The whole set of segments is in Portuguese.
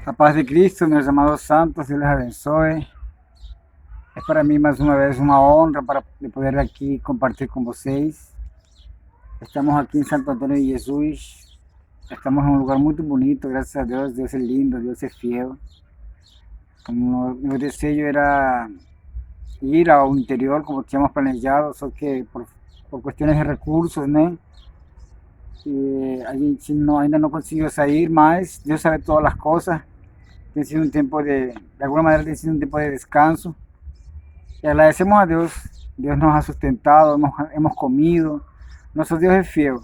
A paz de Cristo, meus amados santos, Deus les abençoe. É para mim mais uma vez uma honra para poder aqui compartilhar com vocês. Estamos aqui em Santo Antônio de Jesus. Estamos em um lugar muito bonito, graças a Deus. Deus é lindo, Deus é fiel. Meu desejo era ir ao interior como tínhamos planejado, só que por questões de recursos, né? E a gente ainda não conseguiu sair, mas Deus sabe todas as coisas. Tem sido um tempo de alguma maneira tem sido um tempo de descanso. E agradecemos a Deus. Deus nos ha sustentado, hemos comido. Nosso Deus é fiel.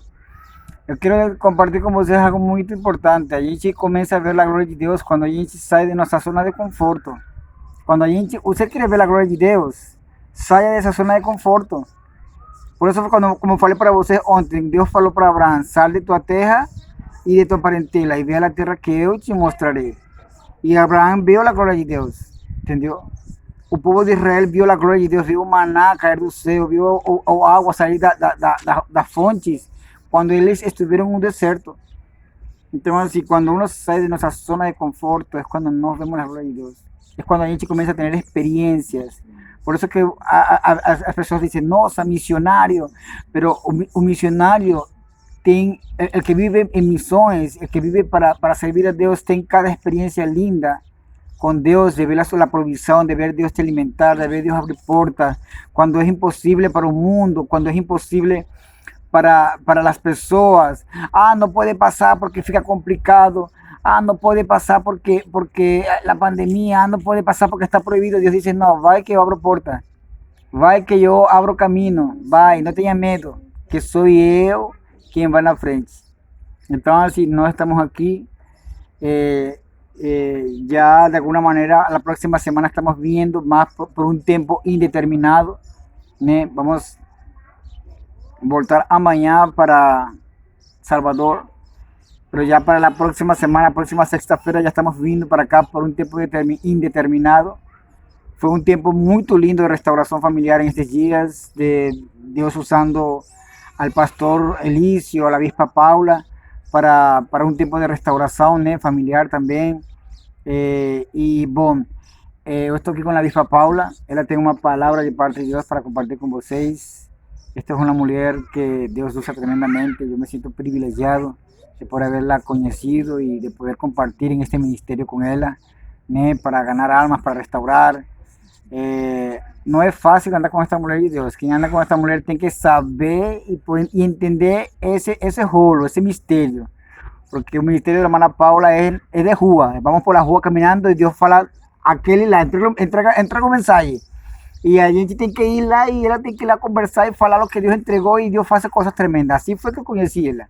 Eu quero compartilhar com vocês algo muito importante. A gente começa a ver a glória de Deus quando a gente sai de nossa zona de conforto. Quando a gente, você quer ver a glória de Deus, saia dessa zona de conforto. Por isso, como falei para vocês ontem, Deus falou para Abraão: sal de tua terra e de tua parentela e ve a terra que eu te mostrarei. E Abraão viu a glória de Deus, entendeu? O povo de Israel viu a glória de Deus, viu o maná cair do céu, viu a água sair das fontes, quando eles estiveram no deserto. Então, assim, quando uno sai de nossa zona de conforto, é quando nós vemos a glória de Deus. É quando a gente começa a ter experiências. Por isso que as pessoas dizem: nossa, missionário. Pero o missionário tem, el que vive en misiones, el que vive para servir a Dios, tem cada experiencia linda con Dios, de ver la provisión, de ver Dios te alimentar, de ver Dios abrir puertas, cuando es imposible para un mundo, cuando es imposible para las personas. No puede pasar porque fica complicado. No puede pasar porque la pandemia, no puede pasar porque está prohibido. Dios dice: no, vai que yo abro puertas, vai que yo abro camino, vai, no tenha medo, que soy eu quem vai na frente. Então, assim, nós estamos aqui, já de alguma maneira, a próxima semana estamos vindo mais por um tempo indeterminado, né? Vamos voltar amanhã para Salvador, mas já para a próxima semana, a próxima sexta-feira, já estamos vindo para cá por um tempo indeterminado. Foi um tempo muito lindo de restauração familiar em estes dias, de Deus usando al pastor Elicio, a la avispa Paula, para un tiempo de restauración, ¿no? Familiar también. Y bueno, yo estoy aquí con la avispa Paula. Ella tiene una palabra de parte de Dios para compartir con vocês. Esta es una mujer que Dios usa tremendamente. Yo me siento privilegiado de poder haberla conocido y de poder compartir en este ministerio con ella, ¿no? Para ganar almas, para restaurar. Não é fácil andar com esta mulher de Deus. Quem anda com esta mulher tem que saber e entender esse rolo, esse mistério. Porque o ministério da irmã Paula é de rua. Vamos por la rua caminhando e Deus fala aquele lá, entrega com mensagem. E a gente tem que ir lá e ela tem que ir lá conversar e falar o que Deus entregou e Deus faz coisas tremendas. Assim foi que eu conheci ela.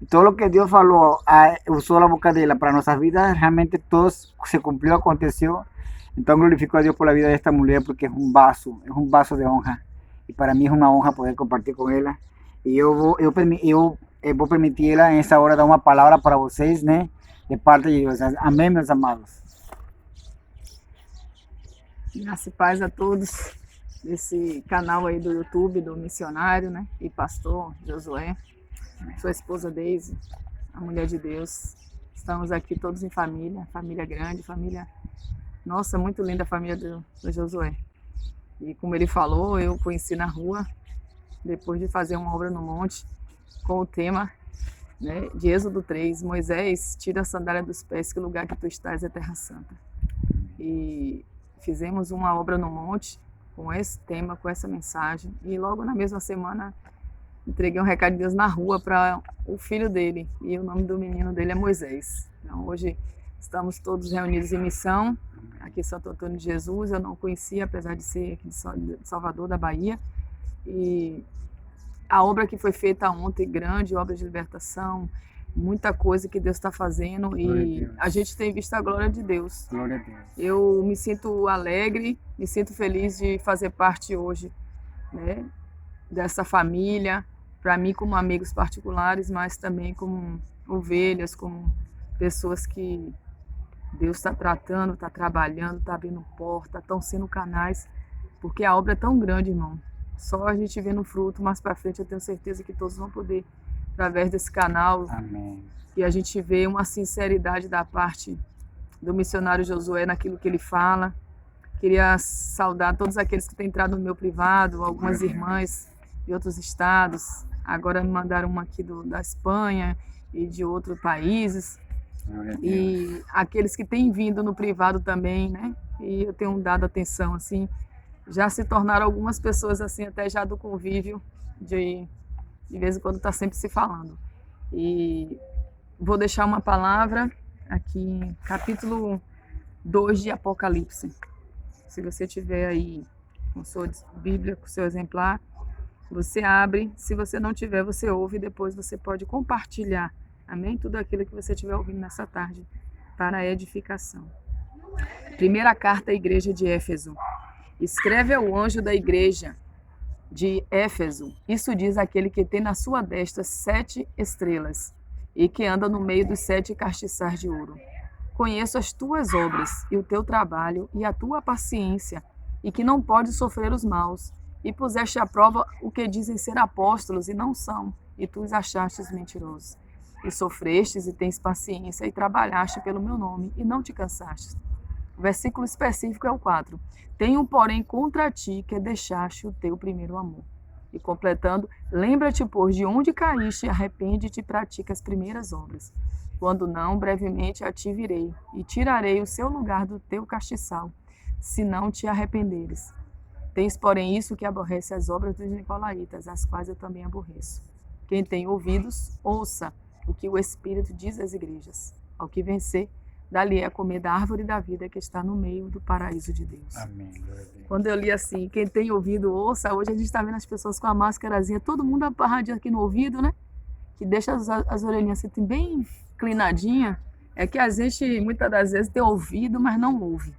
E todo o que Deus falou, usou a boca dela para nossas vidas, realmente todo se cumpriu, aconteceu. Então glorifico a Deus por la vida de esta mulher, porque é um vaso de honra. E para mim é uma honra poder compartilhar com ela. E eu vou permitir ela nessa hora dar uma palavra para vocês, né? De parte de Deus. Amém, meus amados. Graça e paz a todos desse canal aí do YouTube, do missionário, né? E pastor Josué, sua esposa Deise, a mulher de Deus. Estamos aqui todos em família grande, família... Nossa, muito linda a família do Josué. E como ele falou, eu conheci na rua, depois de fazer uma obra no monte, com o tema, né, de Êxodo 3, Moisés, tira a sandália dos pés, que o lugar que tu estás é terra santa. E fizemos uma obra no monte, com esse tema, com essa mensagem. E logo na mesma semana, entreguei um recado de Deus na rua para o filho dele. E o nome do menino dele é Moisés. Então hoje estamos todos reunidos em missão, aqui em Santo Antônio de Jesus. Eu não conhecia, apesar de ser aqui de Salvador, da Bahia. E a obra que foi feita ontem, grande obra de libertação, muita coisa que Deus está fazendo e a gente tem visto a glória de Deus. Glória a Deus. Eu me sinto alegre, me sinto feliz de fazer parte hoje, né, dessa família, para mim como amigos particulares, mas também como ovelhas, como pessoas que Deus está tratando, está trabalhando, está abrindo porta, estão sendo canais, porque a obra é tão grande, irmão. Só a gente vendo o fruto, mais para frente eu tenho certeza que todos vão poder, através desse canal, Amém. E a gente vê uma sinceridade da parte do missionário Josué naquilo que ele fala. Queria saudar todos aqueles que têm entrado no meu privado, algumas irmãs de outros estados. Agora me mandaram uma aqui da Espanha e de outros países. E aqueles que têm vindo no privado também, né? E eu tenho dado atenção, assim. Já se tornaram algumas pessoas, assim, até já do convívio, de vez em quando está sempre se falando. E vou deixar uma palavra aqui, capítulo 2 de Apocalipse. Se você tiver aí com sua Bíblia, com seu exemplar, você abre. Se você não tiver, você ouve e depois você pode compartilhar. Amém? Tudo aquilo que você estiver ouvindo nessa tarde para a edificação. Primeira carta à igreja de Éfeso. Escreve ao anjo da igreja de Éfeso. Isso diz aquele que tem na sua destra 7 estrelas e que anda no meio dos 7 castiçais de ouro. Conheço as tuas obras e o teu trabalho e a tua paciência, e que não podes sofrer os maus, e puseste à prova o que dizem ser apóstolos e não são, e tu os achastes mentirosos. E sofrestes e tens paciência, e trabalhaste pelo meu nome, e não te cansaste. O versículo específico é o 4. Tenho, porém, contra ti que deixaste o teu primeiro amor. E completando, lembra-te, pois, de onde caíste, arrepende-te e pratica as primeiras obras. Quando não, brevemente a ti virei, e tirarei o seu lugar do teu castiçal, se não te arrependeres. Tens, porém, isso que aborrece as obras dos nicolaítas, as quais eu também aborreço. Quem tem ouvidos, ouça o que o Espírito diz às igrejas. Ao que vencer, dali é a comer da árvore da vida que está no meio do paraíso de Deus. Amém. Quando eu li assim, quem tem ouvido, ouça. Hoje a gente está vendo as pessoas com a máscarazinha, todo mundo aparradinho aqui no ouvido, né? Que deixa as orelhinhas assim bem inclinadinha. É que a gente, muitas das vezes, tem ouvido, mas não ouve.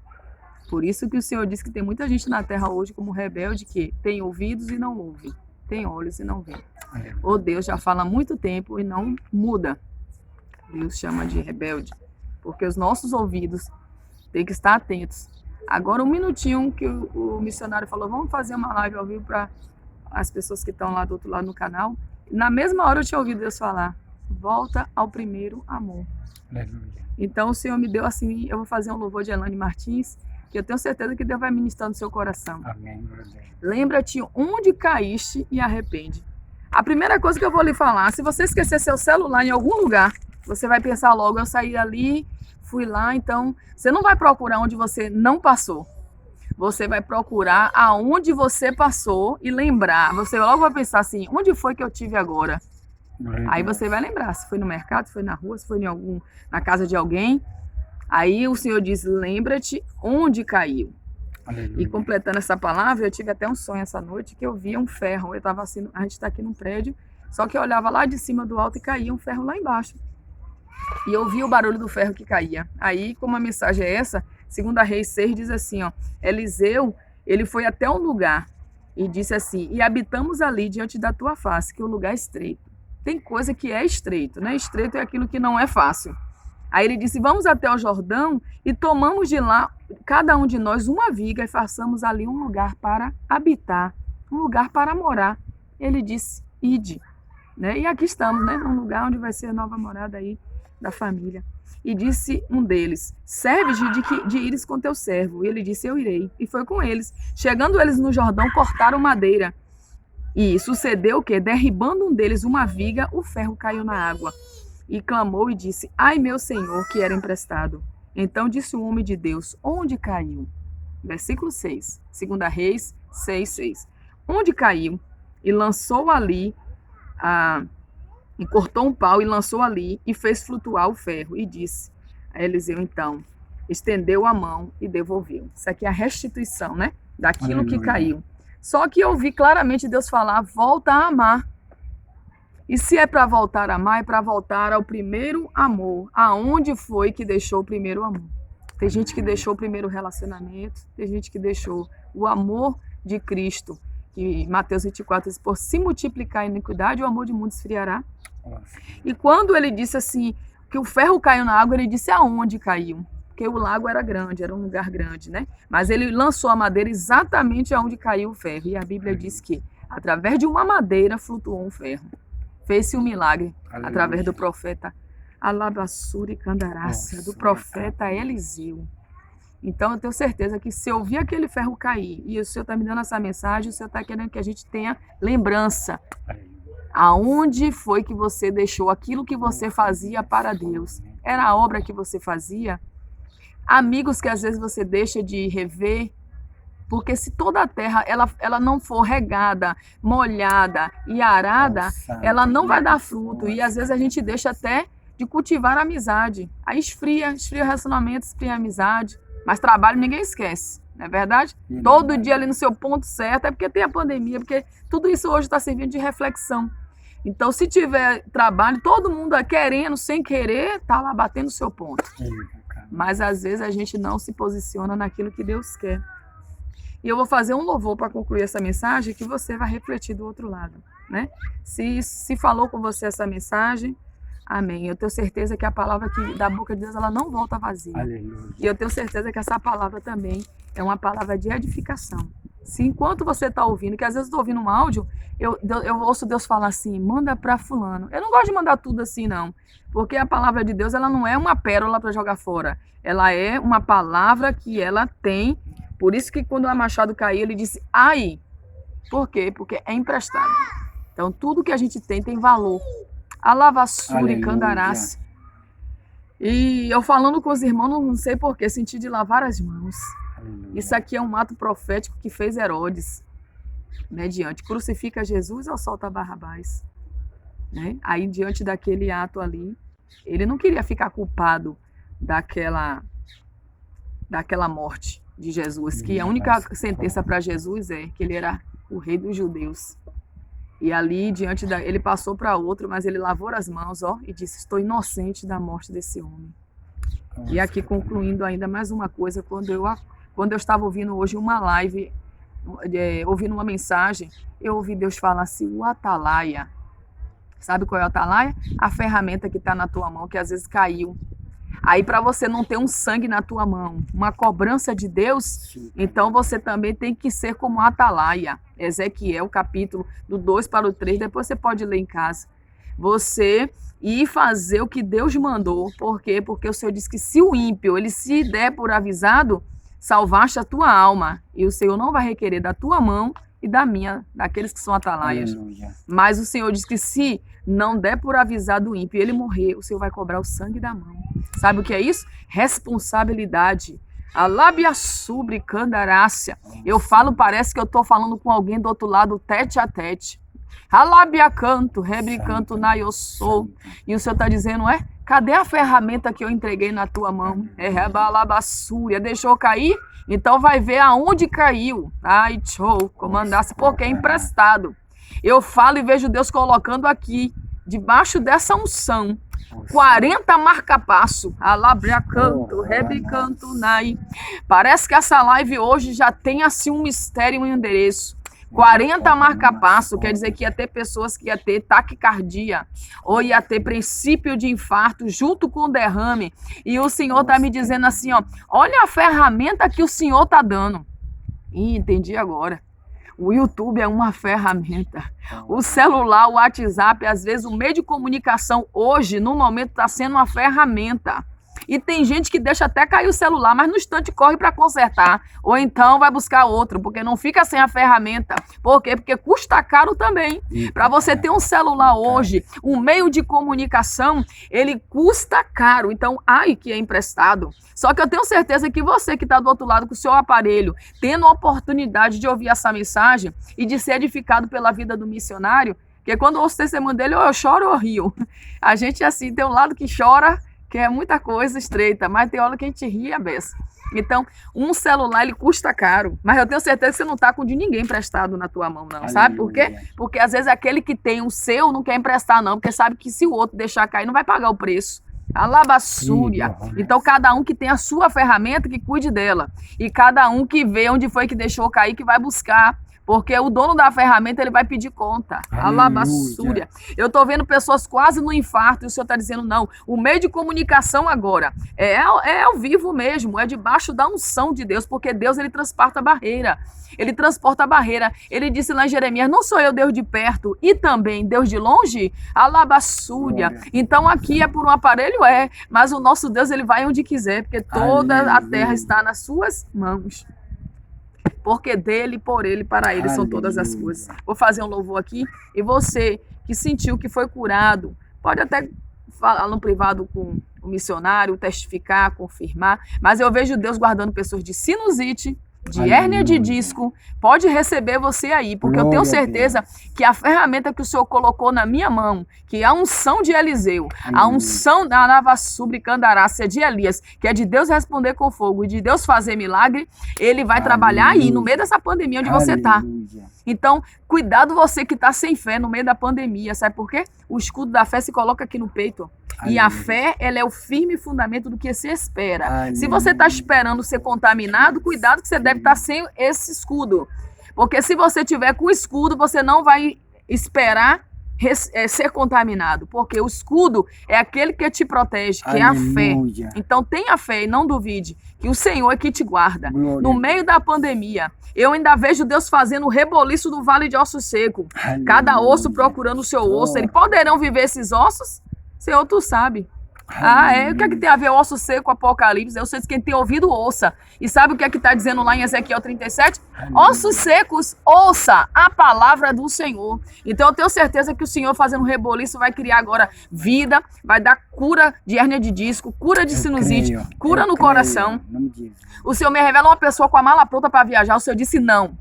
Por isso que o Senhor diz que tem muita gente na terra hoje como rebelde, que tem ouvidos e não ouve, tem olhos e não vê. Ou Deus já fala há muito tempo e não muda. Deus chama de rebelde, porque os nossos ouvidos têm que estar atentos. Agora, um minutinho que o missionário falou, vamos fazer uma live ao vivo para as pessoas que estão lá do outro lado no canal. Na mesma hora eu tinha ouvido Deus falar, volta ao primeiro amor. Aleluia. Então o Senhor me deu assim, eu vou fazer um louvor de Elaine Martins, que eu tenho certeza que Deus vai ministrar no seu coração. Amém. Lembra-te onde caíste e arrepende. A primeira coisa que eu vou lhe falar, se você esquecer seu celular em algum lugar, você vai pensar logo, eu saí ali, fui lá, então você não vai procurar onde você não passou. Você vai procurar aonde você passou e lembrar. Você logo vai pensar assim, onde foi que eu tive agora? Aí você vai lembrar, se foi no mercado, se foi na rua, se foi na casa de alguém. Aí o Senhor diz, lembra-te onde caiu. Aleluia. E completando essa palavra, eu tive até um sonho essa noite que eu via um ferro. Eu estava assim, a gente está aqui num prédio, só que eu olhava lá de cima do alto e caía um ferro lá embaixo. E eu ouvia o barulho do ferro que caía. Aí, como a mensagem é essa, 2 Reis 6 diz assim, ó, Eliseu, ele foi até um lugar e disse assim, e habitamos ali diante da tua face, que o lugar é estreito. Tem coisa que é estreito, né? Estreito é aquilo que não é fácil. Aí ele disse, vamos até o Jordão e tomamos de lá, cada um de nós, uma viga e façamos ali um lugar para habitar, um lugar para morar. Ele disse, ide. Né? E aqui estamos, né? Num lugar onde vai ser a nova morada aí da família. E disse um deles, serve-te de ires com teu servo. E ele disse, eu irei. E foi com eles. Chegando eles no Jordão, cortaram madeira. E sucedeu que, derribando um deles uma viga, o ferro caiu na água. E clamou e disse, ai meu senhor, que era emprestado. Então disse o homem de Deus, onde caiu? Versículo 6, 2 Reis 6, 6. Onde caiu? E lançou ali, e cortou um pau e lançou ali, e fez flutuar o ferro. E disse a Eliseu, então, estendeu a mão e devolveu. Isso aqui é a restituição, né? Daquilo que caiu. Só que eu ouvi claramente Deus falar, volta a amar. E se é para voltar a amar, é para voltar ao primeiro amor. Aonde foi que deixou o primeiro amor? Tem gente que deixou o primeiro relacionamento, tem gente que deixou o amor de Cristo. Que Mateus 24 diz, por se multiplicar a iniquidade, o amor de muitos esfriará. E quando ele disse assim, que o ferro caiu na água, ele disse aonde caiu? Porque o lago era grande, era um lugar grande, né? Mas ele lançou a madeira exatamente aonde caiu o ferro. E a Bíblia diz que, através de uma madeira, flutuou um ferro. Fez-se um milagre através do profeta Alabassura e Candarácia, do profeta Eliseu. Então, eu tenho certeza que se eu ouvir aquele ferro cair e o Senhor está me dando essa mensagem, o Senhor está querendo que a gente tenha lembrança. Aonde foi que você deixou aquilo que você fazia para Deus? Era a obra que você fazia? Amigos que às vezes você deixa de rever, porque se toda a terra ela não for regada, molhada e arada, ela não vai dar fruto. E às vezes a gente deixa até de cultivar a amizade. Aí esfria o relacionamento, esfria a amizade. Mas trabalho ninguém esquece, não é verdade? Todo dia ali no seu ponto certo, é porque tem a pandemia, porque tudo isso hoje está servindo de reflexão. Então, se tiver trabalho, todo mundo querendo, sem querer, está lá batendo o seu ponto. Mas às vezes a gente não se posiciona naquilo que Deus quer. E eu vou fazer um louvor para concluir essa mensagem que você vai refletir do outro lado, né? Se falou com você essa mensagem, amém. Eu tenho certeza que a palavra que da boca de Deus, ela não volta vazia. Aleluia. E eu tenho certeza que essa palavra também é uma palavra de edificação. Se enquanto você está ouvindo, que às vezes eu estou ouvindo um áudio, eu ouço Deus falar assim, manda para fulano. Eu não gosto de mandar tudo assim, não. Porque a palavra de Deus, ela não é uma pérola para jogar fora. Ela é uma palavra que ela tem. Por isso que quando o Machado caiu, ele disse, ai. Por quê? Porque é emprestado. Então, tudo que a gente tem valor. Alavassura e Candarácia. E eu falando com os irmãos, não sei porquê, senti de lavar as mãos. Aleluia. Isso aqui é um ato profético que fez Herodes, né, diante. Crucifica Jesus ou solta Barrabás. Né? Aí, diante daquele ato ali, ele não queria ficar culpado daquela morte de Jesus, que a única sentença para Jesus é que ele era o rei dos judeus. E ali, ele passou para outro, mas ele lavou as mãos, e disse, estou inocente da morte desse homem. E aqui, concluindo ainda mais uma coisa, quando eu estava ouvindo hoje uma live, ouvindo uma mensagem, eu ouvi Deus falar assim, o atalaia. Sabe qual é o atalaia? A ferramenta que está na tua mão, que às vezes caiu. Aí, para você não ter um sangue na tua mão, uma cobrança de Deus, então você também tem que ser como atalaia. Ezequiel, capítulo do 2 para o 3, depois você pode ler em casa. Você ir fazer o que Deus mandou. Por quê? Porque o Senhor disse que se o ímpio, ele se der por avisado, salvaste a tua alma. E o Senhor não vai requerer da tua mão e da minha, daqueles que são atalaias. Aleluia. Mas o Senhor diz que se não der por avisado o ímpio e ele morrer, o Senhor vai cobrar o sangue da mão. Sabe o que é isso? Responsabilidade. Alabiassura e Candarácia. Eu falo, parece que eu estou falando com alguém do outro lado, tete a tete. Alabiacanto, rebricanto na eu sou. E o Senhor está dizendo, cadê a ferramenta que eu entreguei na tua mão? Rebalabassúria, deixou cair? Então vai ver aonde caiu. Ai, tchou, comandasse, porque é emprestado. Eu falo e vejo Deus colocando aqui, debaixo dessa unção, 40 marca-passo. Alabriacanto, rebricanto, nai. Parece que essa live hoje já tem assim um mistério e um endereço. 40 marca-passo, quer dizer que ia ter pessoas que ia ter taquicardia, ou ia ter princípio de infarto junto com o derrame. E o Senhor está me dizendo assim, olha a ferramenta que o Senhor está dando. Ih, entendi agora. O YouTube é uma ferramenta. O celular, o WhatsApp, às vezes o meio de comunicação hoje, no momento, está sendo uma ferramenta. E tem gente que deixa até cair o celular, mas no instante corre para consertar. Ou então vai buscar outro, porque não fica sem a ferramenta. Por quê? Porque custa caro também. Para você ter um celular hoje, um meio de comunicação, ele custa caro. Então, que é emprestado. Só que eu tenho certeza que você que está do outro lado com o seu aparelho, tendo a oportunidade de ouvir essa mensagem e de ser edificado pela vida do missionário, porque quando eu ouço o testemunho dele, ou eu choro ou eu rio. A gente, assim, tem um lado que chora, que é muita coisa estreita, mas tem hora que a gente ri a beça. Então, um celular, ele custa caro, mas eu tenho certeza que você não está com de ninguém emprestado na tua mão, não. Aleluia. Sabe por quê? Porque às vezes aquele que tem o seu não quer emprestar, não, porque sabe que se o outro deixar cair, não vai pagar o preço. Alabassúria. Então, cada um que tem a sua ferramenta, que cuide dela. E cada um que vê onde foi que deixou cair, que vai buscar. Porque o dono da ferramenta, ele vai pedir conta. Alabassúria. Eu estou vendo pessoas quase no infarto e o senhor está dizendo, não, o meio de comunicação agora é ao vivo mesmo, é debaixo da unção de Deus, porque Deus, ele transporta a barreira. Ele transporta a barreira. Ele disse lá em Jeremias, não sou eu Deus de perto e também Deus de longe? Alabassúria. Então aqui é por um aparelho, mas o nosso Deus, ele vai onde quiser, porque toda a terra está nas suas mãos. Porque dele, por ele, para ele são todas as coisas. Vou fazer um louvor aqui. E você que sentiu que foi curado, pode até falar no privado com o missionário, testificar, confirmar. Mas eu vejo Deus guardando pessoas de sinusite, de hérnia de disco, pode receber você aí, porque eu tenho certeza que a ferramenta que o Senhor colocou na minha mão, que é a unção de Eliseu, a unção da Navassubri Candarácia de Elias, que é de Deus responder com fogo e de Deus fazer milagre, ele vai trabalhar aí, no meio dessa pandemia onde você está. Então, cuidado você que está sem fé no meio da pandemia, sabe por quê? O escudo da fé se coloca aqui no peito. E a fé, ela é o firme fundamento do que se espera. Se você está esperando ser contaminado, cuidado que você deve estar sem esse escudo. Porque se você tiver com o escudo, você não vai esperar ser contaminado. Porque o escudo é aquele que te protege, que é a fé. Então tenha fé e não duvide que o Senhor é que te guarda. No meio da pandemia, eu ainda vejo Deus fazendo o reboliço do vale de osso seco. Cada osso procurando o seu osso. Eles poderão viver esses ossos? Senhor, tu sabe. O que é que tem a ver osso seco com Apocalipse? Eu sei que quem tem ouvido, ouça. E sabe o que é que está dizendo lá em Ezequiel 37? Ossos secos, ouça a palavra do Senhor. Então eu tenho certeza que o Senhor fazendo um reboliço vai criar agora vida, vai dar cura de hérnia de disco, cura de sinusite, cura no coração. O Senhor me revela uma pessoa com a mala pronta para viajar, o Senhor disse não.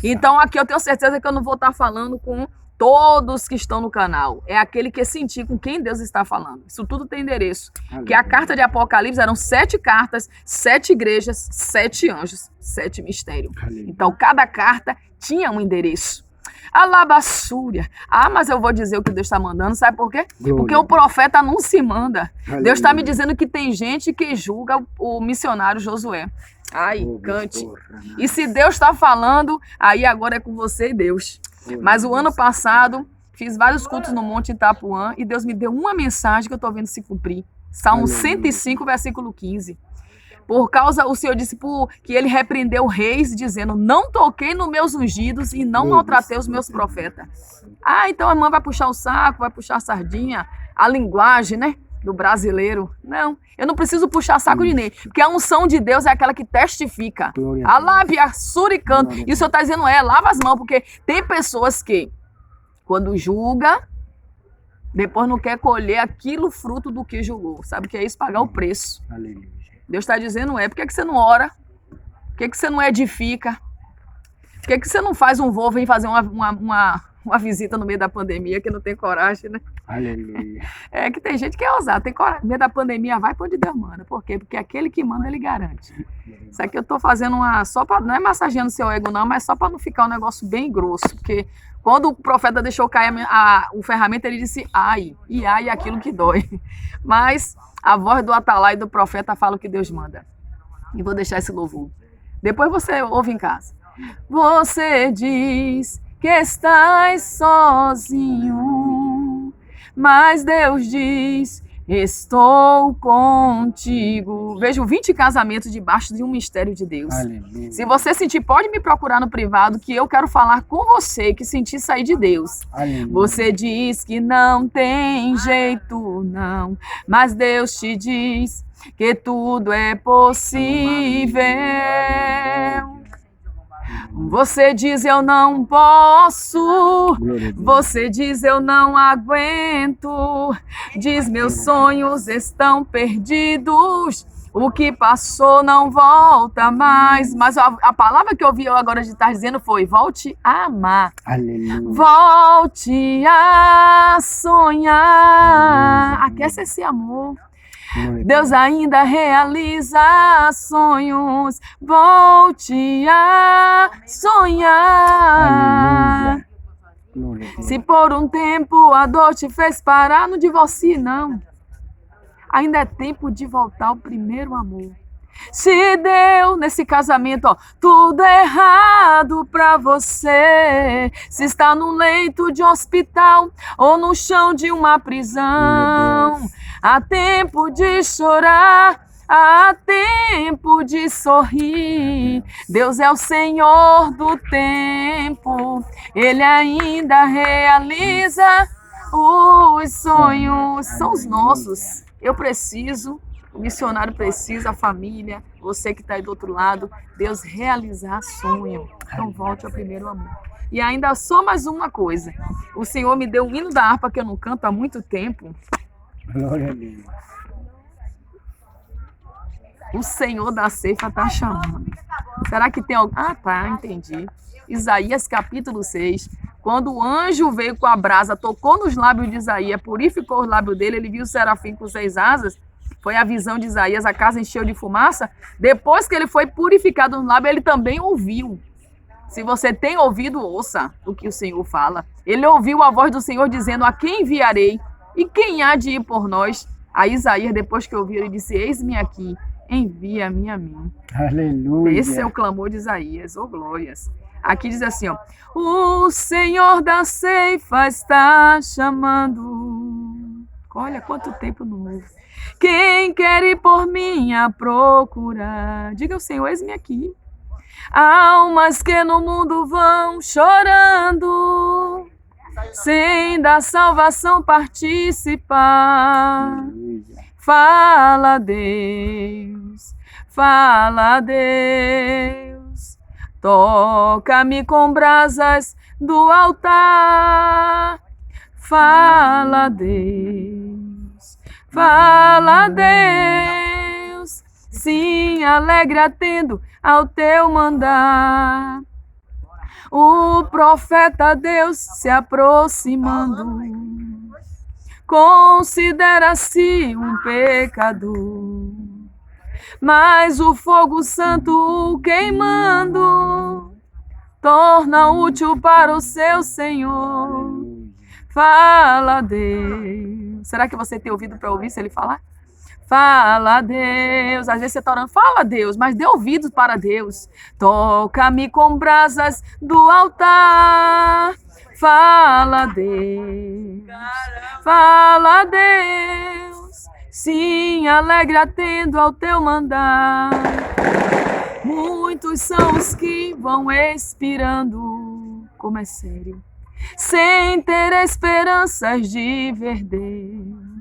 Então aqui eu tenho certeza que eu não vou estar falando com todos que estão no canal. É aquele que sentir com quem Deus está falando. Isso tudo tem endereço. Que a carta de Apocalipse eram 7 cartas, 7 igrejas, 7 anjos, 7 mistérios. Então, cada carta tinha um endereço. Alabassúria. Mas eu vou dizer o que Deus está mandando, sabe por quê? Porque o profeta não se manda. Deus está me dizendo que tem gente que julga o missionário Josué. Cante. E se Deus está falando, aí agora é com você e Deus. Mas o ano passado, fiz vários cultos no Monte Itapuã e Deus me deu uma mensagem que eu estou vendo se cumprir. Salmo 105, versículo 15. Por causa, o Senhor disse que ele repreendeu reis, dizendo, não toquei nos meus ungidos e não maltratei os meus profetas. Então a irmã vai puxar o saco, vai puxar a sardinha, a linguagem, né? Do brasileiro. Não, eu não preciso puxar saco de ninguém, porque a unção de Deus é aquela que testifica. Alábia, suricando. E o Senhor está dizendo, lava as mãos, porque tem pessoas que, quando julga, depois não quer colher aquilo fruto do que julgou. Sabe o que é isso? Pagar o preço. Deus está dizendo, por que você não ora? Por que você não edifica? Por que você não faz um voo, vem fazer uma visita no meio da pandemia, que não tem coragem, né? Aleluia. É que tem gente que é ousada, tem coragem. No meio da pandemia, vai para onde Deus manda. Por quê? Porque aquele que manda, ele garante. Isso aqui eu tô fazendo só para, não é massageando seu ego não, mas só para não ficar um negócio bem grosso. Porque quando o profeta deixou cair o ferramenta, ele disse, e aquilo que dói. Mas a voz do atalaia e do profeta fala o que Deus manda. E vou deixar esse louvor. Depois você ouve em casa. Você diz que estás sozinho, mas Deus diz, estou contigo. Vejo 20 casamentos debaixo de um mistério de Deus. Aleluia. Se você sentir, pode me procurar no privado, que eu quero falar com você, que sentir sair de Deus. Aleluia. Você diz que não tem jeito, não, mas Deus te diz que tudo é possível. Você diz eu não posso, você diz eu não aguento, diz meus sonhos estão perdidos, o que passou não volta mais. Mas a palavra que eu ouvi agora de estar dizendo foi, volte a amar. Aleluia. Volte a sonhar. Aleluia. Aquece esse amor. Deus ainda realiza sonhos, volte a sonhar. Se por um tempo a dor te fez parar, não divorcie não. Ainda é tempo de voltar ao primeiro amor. Se deu nesse casamento, ó, tudo errado pra você. Se está no leito de hospital ou no chão de uma prisão, há tempo de chorar, há tempo de sorrir. Deus é o Senhor do tempo, Ele ainda realiza os sonhos. São os nossos. Eu preciso, o missionário precisa, a família, você que está aí do outro lado, Deus realizar sonho. Então volte ao primeiro amor. E ainda só mais uma coisa. O Senhor me deu um hino da harpa que eu não canto há muito tempo. Glória a Deus. O Senhor da ceifa está chamando. Será que tem algum? Ah, tá, entendi. Isaías capítulo 6. Quando o anjo veio com a brasa, tocou nos lábios de Isaías, purificou os lábios dele, ele viu o serafim com 6 asas. Foi a visão de Isaías, a casa encheu de fumaça. Depois que ele foi purificado nos lábios, ele também ouviu. Se você tem ouvido, ouça o que o Senhor fala. Ele ouviu a voz do Senhor dizendo: a quem enviarei? E quem há de ir por nós? A Isaías, depois que ouviu, ele disse: eis-me aqui, envia-me a mim. Aleluia. Esse é o clamor de Isaías, oh glórias. Aqui diz assim, ó: o Senhor da ceifa está chamando. Olha quanto tempo novo. Quem quer ir por mim a procurar? Diga ao Senhor: eis-me aqui. Almas que no mundo vão chorando, sem da salvação participar. Fala, Deus, fala, Deus, toca-me com brasas do altar. Fala, Deus, fala, Deus, sim, alegre atendo ao teu mandar. O profeta Deus se aproximando, considera-se um pecador, mas o fogo santo o queimando torna útil para o seu Senhor. Fala, Deus. Será que você tem ouvido para ouvir se ele falar? Fala, Deus. Às vezes você está orando: fala, Deus, mas dê ouvidos para Deus. Toca-me com brasas do altar. Fala, Deus. Fala, Deus. Sim, alegre atendo ao teu mandar. Muitos são os que vão expirando. Como é sério. Sem ter esperanças de ver Deus.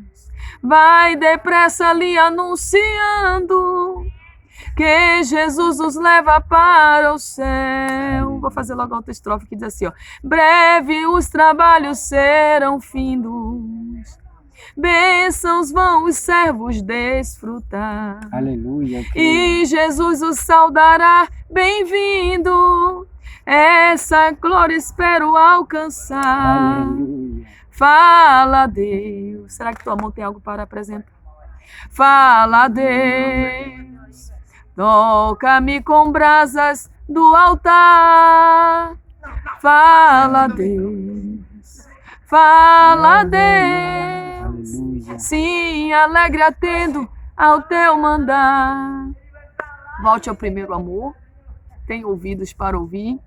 Vai depressa ali anunciando que Jesus nos leva para o céu. Vou fazer logo a outra estrofe que diz assim, ó: breve os trabalhos serão findos, bênçãos vão os servos desfrutar. Aleluia. E Jesus os saudará: bem-vindo, essa glória espero alcançar. Aleluia. Fala, Deus. Será que tua mão tem algo para apresentar? Fala, Deus. Toca-me com brasas do altar. Fala, Deus. Fala, Deus. Aleluia. Sim, alegre atendo ao teu mandar. Volte ao primeiro amor. Tem ouvidos para ouvir.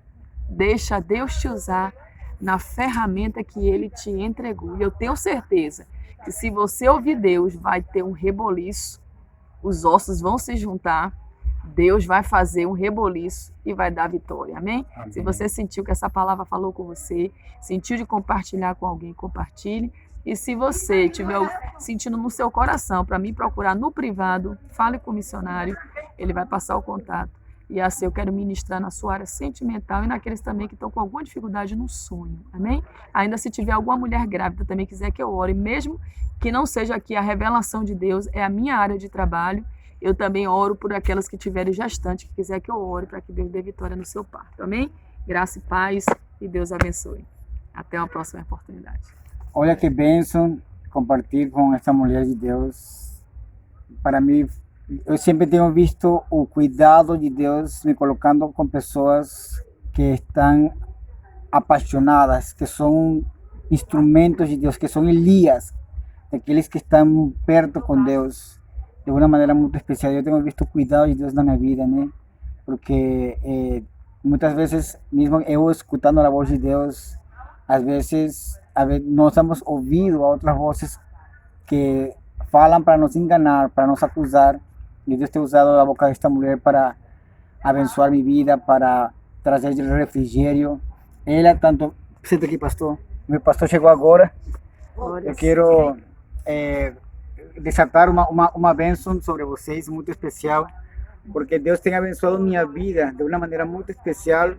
Deixa Deus te usar na ferramenta que Ele te entregou. E eu tenho certeza que se você ouvir Deus, vai ter um reboliço, os ossos vão se juntar, Deus vai fazer um reboliço e vai dar vitória. Amém? Amém. Se você sentiu que essa palavra falou com você, sentiu de compartilhar com alguém, compartilhe. E se você estiver sentindo no seu coração para me procurar no privado, fale com o missionário, ele vai passar o contato. E assim eu quero ministrar na sua área sentimental e naqueles também que estão com alguma dificuldade no sonho. Amém? Ainda se tiver alguma mulher grávida também quiser que eu ore, mesmo que não seja aqui a revelação de Deus, é a minha área de trabalho. Eu também oro por aquelas que tiverem gestante, que quiser que eu ore para que Deus dê vitória no seu parto. Amém? Graça e paz e Deus abençoe. Até uma próxima oportunidade. Olha que bênção compartilhar com essa mulher de Deus. Para mim, eu sempre tenho visto o cuidado de Deus me colocando com pessoas que estão apaixonadas, que são instrumentos de Deus, que são Elias, aqueles que estão perto com Deus. de uma maneira muito especial. Eu tenho visto o cuidado de Deus na minha vida, né? Porque muitas vezes, mesmo eu escutando a voz de Deus, às vezes nós temos ouvido outras vozes que falam para nos enganar, para nos acusar. E Deus tem usado a boca desta mulher para abençoar minha vida, para trazer refrigério. Ela tanto... Senta aqui, pastor. Meu pastor chegou agora. Eu quero desatar uma bênção sobre vocês, muito especial, porque Deus tem abençoado minha vida de uma maneira muito especial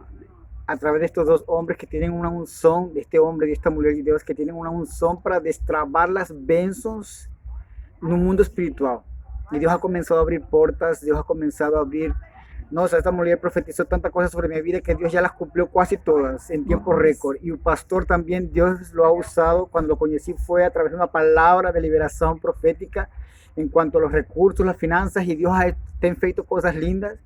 através destes dois homens que têm uma unção, deste homem e desta mulher de Deus, que têm uma unção para destravar as bênçãos no mundo espiritual. E Deus ha começado a abrir portas, Deus ha começado a abrir... Nossa, esta mulher profetizou tanta coisa sobre minha vida que Deus já las cumpriu quase todas em tempo recorde. E o pastor também, Deus lo ha usado, quando lo conheci, foi através de uma palavra de liberação profética em quanto aos recursos, as finanças, e Deus tem feito coisas lindas.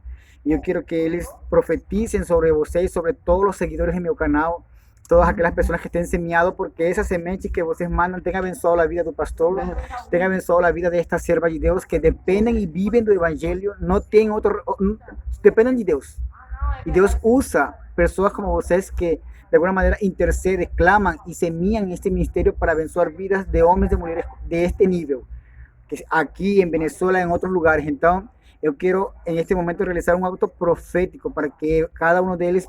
E eu quero que eles profetizem sobre vocês, sobre todos os seguidores de meu canal, todas aquelas pessoas que têm semeado, porque essa semente que vocês mandam tem abençoado a vida do pastor, tem abençoado a vida desta serva de Deus, que dependem e vivem do evangelho, não tem outro, dependem de Deus. E Deus usa pessoas como vocês que de alguma maneira intercedem, clamam e semeam este ministério para abençoar vidas de homens e mulheres de este nível, que aqui em Venezuela e em outros lugares. Então, eu quero, em este momento, realizar um ato profético para que cada um deles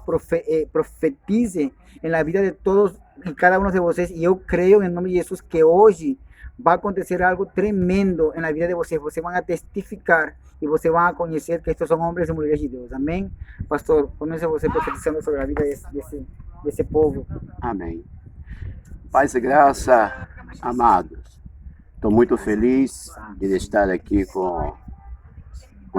profetize em la vida de todos e cada um de vocês. E eu creio, em nome de Jesus, que hoje vai acontecer algo tremendo na vida de vocês. Vocês vão testificar e vocês vão conhecer que estes são homens e mulheres de Deus. Amém? Pastor, comece você profetizando sobre a vida desse povo. Amém. Paz e graça, amados. Estou muito feliz de estar aqui com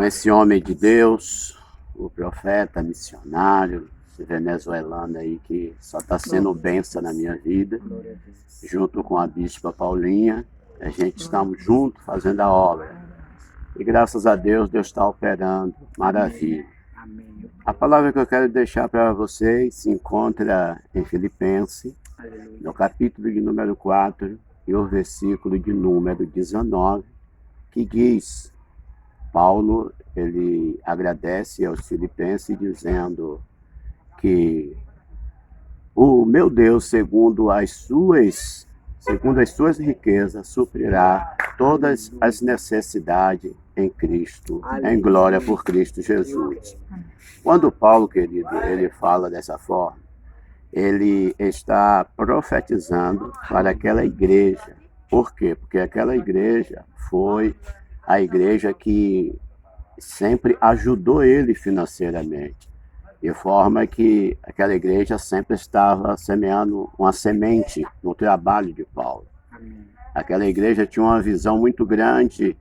esse homem de Deus, o profeta, missionário, esse venezuelano aí que só está sendo bênção na minha vida, junto com a bispa Paulinha. A gente estamos juntos fazendo a obra. E graças a Deus, Deus está operando maravilha. A palavra que eu quero deixar para vocês se encontra em Filipenses, no capítulo de número 4 e o versículo de número 19, que diz... Paulo, ele agradece aos filipenses dizendo que o meu Deus, segundo as suas riquezas, suprirá todas as necessidades em Cristo, em glória por Cristo Jesus. Quando Paulo, querido, ele fala dessa forma, ele está profetizando para aquela igreja. Por quê? Porque aquela igreja foi a igreja que sempre ajudou ele financeiramente, de forma que aquela igreja sempre estava semeando uma semente no trabalho de Paulo. Aquela igreja tinha uma visão muito grande,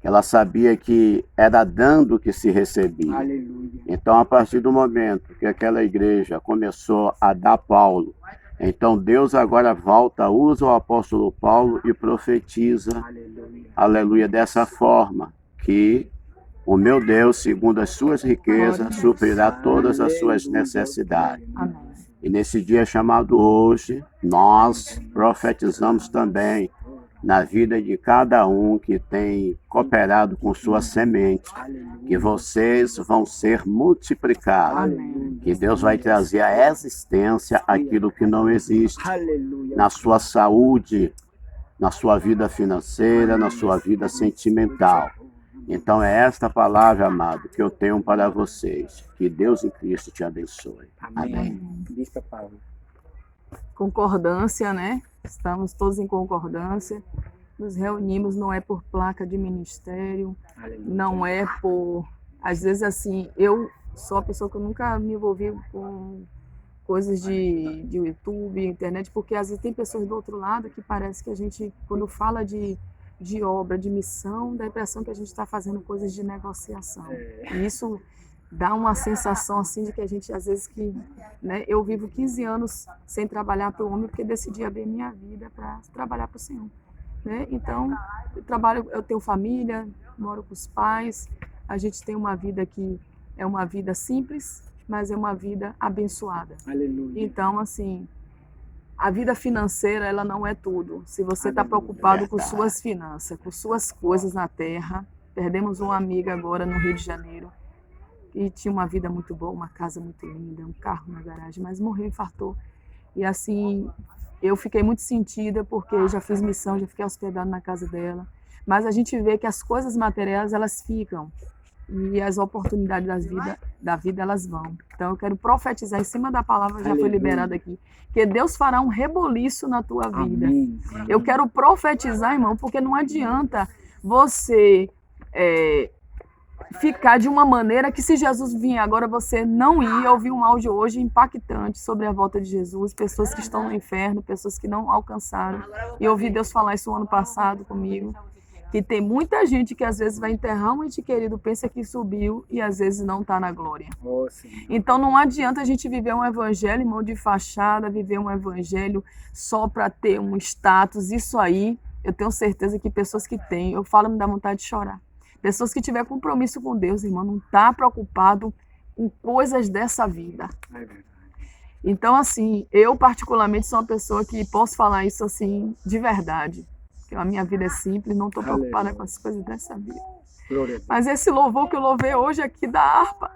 que ela sabia que era dando que se recebia. Então, a partir do momento que aquela igreja começou a dar Paulo, então Deus agora volta, usa o apóstolo Paulo e profetiza, aleluia, dessa forma, que o meu Deus, segundo as suas riquezas, suprirá todas as suas necessidades. E nesse dia chamado hoje, nós profetizamos também na vida de cada um que tem cooperado com sua semente, que vocês vão ser multiplicados, que Deus vai trazer à existência aquilo que não existe, na sua saúde, na sua vida financeira, na sua vida sentimental. Então é esta palavra, amado, que eu tenho para vocês. Que Deus em Cristo te abençoe. Amém. Concordância, né? Estamos todos em concordância. Nos reunimos, não é por placa de ministério, não é por... Às vezes, assim, eu sou uma pessoa que eu nunca me envolvi com coisas de YouTube, internet, porque às vezes tem pessoas do outro lado que parece que a gente, quando fala de obra, de missão, dá a impressão que a gente está fazendo coisas de negociação. E isso dá uma sensação assim de que a gente, às vezes, né, eu vivo 15 anos sem trabalhar para o homem porque decidi abrir minha vida para trabalhar para o Senhor. Né? Então, eu tenho família, moro com os pais, a gente tem uma vida que é uma vida simples, mas é uma vida abençoada. Aleluia. Então, assim, a vida financeira, ela não é tudo. Se você está preocupado com suas finanças, com suas coisas na terra, perdemos uma amiga agora no Rio de Janeiro, que tinha uma vida muito boa, uma casa muito linda, um carro na garagem, mas morreu, infartou. E assim, eu fiquei muito sentida, porque eu já fiz missão, já fiquei hospedada na casa dela. Mas a gente vê que as coisas materiais, elas ficam. E as oportunidades da vida, elas vão. Então, eu quero profetizar em cima da palavra, já foi liberada aqui, que Deus fará um reboliço na tua vida. Amém. Eu quero profetizar, irmão, porque não adianta você ficar de uma maneira que, se Jesus vier agora, você não ir. Eu ouvi um áudio hoje impactante sobre a volta de Jesus, pessoas que estão no inferno, pessoas que não alcançaram. E eu ouvi Deus falar isso o ano passado comigo, que tem muita gente que às vezes vai enterrar um ente querido, pensa que subiu e às vezes não está na glória. Então não adianta a gente viver um evangelho, irmão, de fachada, viver um evangelho só para ter um status. Isso aí, eu tenho certeza que pessoas que têm, eu falo, me dá vontade de chorar. Pessoas que tiver compromisso com Deus, irmão, não está preocupado com coisas dessa vida. É verdade. Então, assim, eu particularmente sou uma pessoa que posso falar isso assim de verdade. Porque a minha vida é simples, não estou preocupada com as coisas dessa vida. Mas esse louvor que eu louvei hoje aqui da harpa,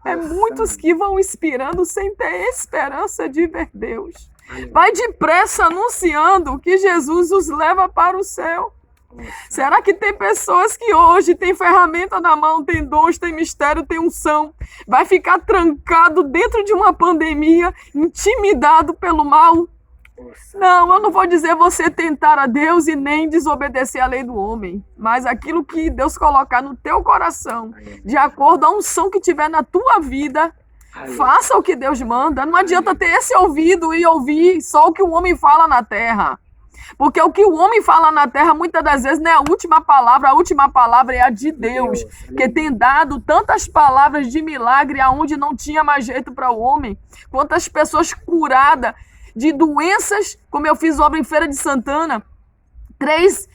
é muitos que vão inspirando sem ter esperança de ver Deus. Vai depressa anunciando que Jesus os leva para o céu. Será que tem pessoas que hoje têm ferramenta na mão, tem dons, tem mistério, tem unção, vai ficar trancado dentro de uma pandemia, intimidado pelo mal? Não, eu não vou dizer você tentar a Deus e nem desobedecer a lei do homem, mas aquilo que Deus colocar no teu coração, de acordo à unção que tiver na tua vida, faça o que Deus manda. Não adianta ter esse ouvido e ouvir só o que o homem fala na terra. Porque o que o homem fala na terra, muitas das vezes, não é a última palavra é a de Deus, que tem dado tantas palavras de milagre aonde não tinha mais jeito para o homem. Quantas pessoas curadas de doenças, como eu fiz obra em Feira de Santana, três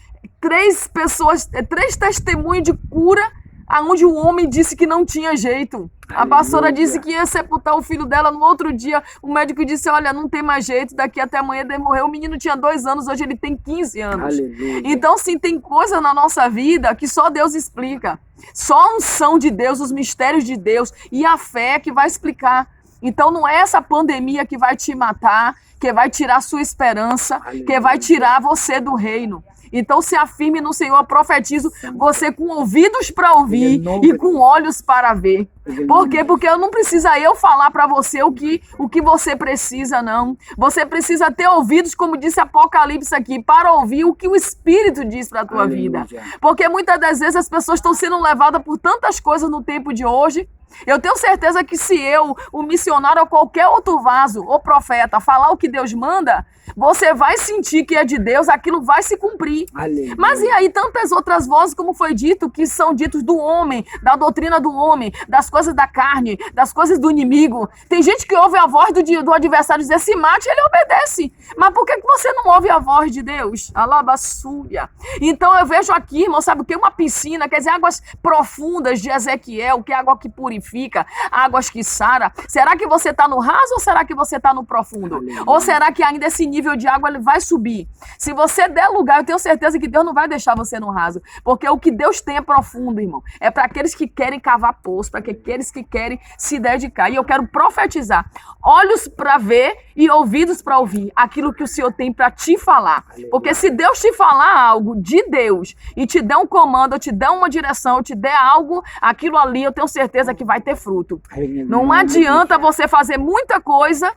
testemunhos de cura, aonde o homem disse que não tinha jeito. A pastora disse que ia sepultar o filho dela, no outro dia o médico disse, olha, não tem mais jeito, daqui até amanhã ele morreu. O menino tinha 2 anos, hoje ele tem 15 anos. Aleluia. Então, sim, tem coisa na nossa vida que só Deus explica. Só a unção de Deus, os mistérios de Deus e a fé que vai explicar. Então, não é essa pandemia que vai te matar, que vai tirar a sua esperança, que vai tirar você do reino. Então se afirme no Senhor, profetizo você com ouvidos para ouvir e com olhos para ver. Por quê? Porque eu não precisa eu falar para você o que você precisa, não. Você precisa ter ouvidos, como disse Apocalipse aqui, para ouvir o que o Espírito diz para a tua vida. Porque muitas das vezes as pessoas estão sendo levadas por tantas coisas no tempo de hoje. Eu tenho certeza que se eu, o missionário ou qualquer outro vaso ou profeta falar o que Deus manda, você vai sentir que é de Deus, aquilo vai se cumprir. Aleluia. Mas e aí tantas outras vozes, como foi dito, que são ditos do homem, da doutrina do homem, das coisas da carne, das coisas do inimigo. Tem gente que ouve a voz do adversário dizer se mate, ele obedece. Mas por que você não ouve a voz de Deus? Alabaçúria. Então eu vejo aqui, irmão, sabe o que? Uma piscina, quer dizer, águas profundas de Ezequiel, que é água que purifica, águas que sara. Será que você está no raso ou será que você está no profundo? Aleluia. Ou será que ainda esse nível de água ele vai subir? Se você der lugar, eu tenho certeza que Deus não vai deixar você no raso, porque o que Deus tem é profundo, irmão. É para aqueles que querem cavar poço, para aqueles que querem se dedicar. E eu quero profetizar, olhos para ver e ouvidos para ouvir aquilo que o Senhor tem para te falar. Porque se Deus te falar algo de Deus e te der um comando, ou te der uma direção, ou te der algo, aquilo ali eu tenho certeza que vai ter fruto. Não adianta você fazer muita coisa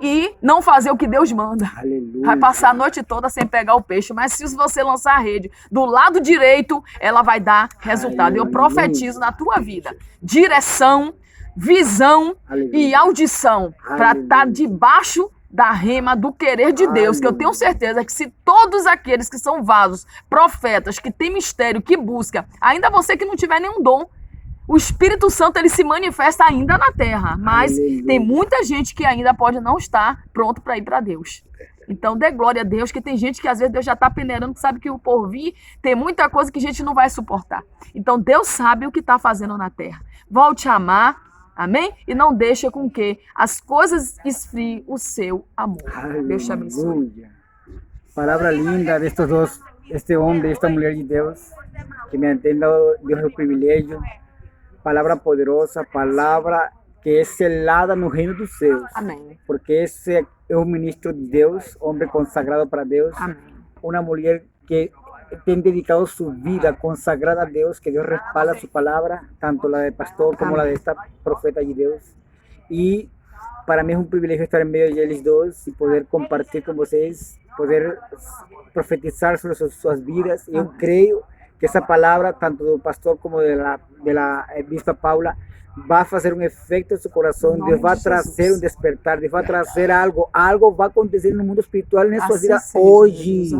e não fazer o que Deus manda. Aleluia. Vai passar a noite toda sem pegar o peixe, mas se você lançar a rede do lado direito, ela vai dar resultado. Aleluia. Eu profetizo na tua vida direção, visão, aleluia, e audição para estar debaixo da rema do querer de Deus. Aleluia. Que eu tenho certeza que se todos aqueles que são vasos, profetas, que têm mistério, que busca, ainda você que não tiver nenhum dom, o Espírito Santo ele se manifesta ainda na terra, mas aleluia, tem muita gente que ainda pode não estar pronto para ir para Deus. Então dê glória a Deus, que tem gente que às vezes Deus já está peneirando, que sabe que o porvir tem muita coisa que a gente não vai suportar. Então Deus sabe o que está fazendo na terra. Volte a amar Amém? E não deixa com que as coisas esfriem o seu amor. Deus te abençoe. Aleluya. Palabra linda de estos dos, este hombre y esta mujer de Dios, que me han dado Dios el privilegio. Palabra poderosa, palabra que es selada no reino dos céus. Amém. Porque esse é um ministro de Deus, homem consagrado para Deus. Amém. Uma mulher que tem dedicado su vida consagrada a Deus, que Deus respalda su palabra, tanto la de pastor como la de esta profeta de Deus. E para mim é um privilégio estar em meio de eles dois e poder compartilhar com vocês, poder profetizar sobre suas vidas. Eu creio que essa palavra, tanto do pastor como de la bispa Paula, vai fazer um efeito em seu coração. Deus vai trazer um despertar, Deus vai trazer algo vai acontecer no mundo espiritual na sua vida hoje,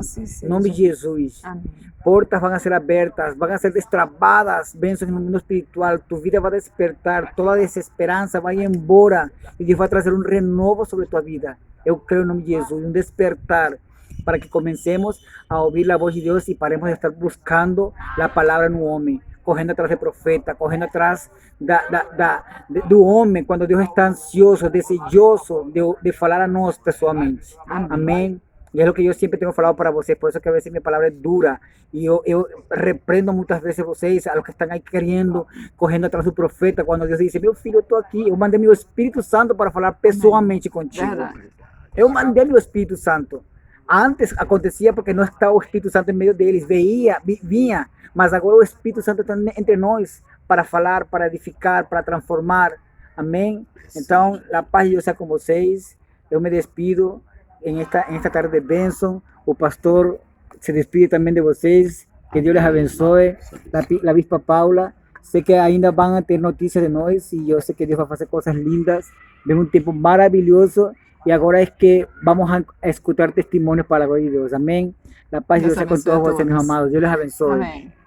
em nome de Jesus. Amém. Portas vão ser abertas, vão ser destravadas, bênçãos no mundo espiritual, tu vida vai despertar, toda desesperança vai embora e Deus vai trazer um renovo sobre tua vida. Eu creio em nome de Jesus, um despertar, para que comencemos a ouvir a voz de Deus e paremos de estar buscando a palavra no homem, correndo atrás do profeta, correndo atrás do homem, quando Deus está ansioso, desejoso de falar a nós pessoalmente. Amém. E é o que eu sempre tenho falado para vocês, por isso que a vezes minha palavra é dura. E eu repreendo muitas vezes vocês, a los que estão aí querendo, correndo atrás do profeta, quando Deus diz, meu filho, eu estou aqui, eu mandei meu Espírito Santo para falar pessoalmente contigo. Verdade. Eu mandei meu Espírito Santo. Antes acontecia porque não estava o Espírito Santo em meio deles, vinha, mas agora o Espírito Santo está entre nós para falar, para edificar, para transformar. Amém? Então, a paz de Deus seja com vocês. Eu me despido em esta tarde de bênção. O pastor se despide também de vocês. Que Deus les abençoe. La bispa Paula. Sei que ainda vão ter notícias de nós e eu sei que Deus vai fazer coisas lindas. Vem um tempo maravilhoso. Y ahora es que vamos a escuchar testimonios para la gloria de Dios. Amén. La paz de Dios sea con todos vosotros, mis amados. Dios les abençoe. Amém.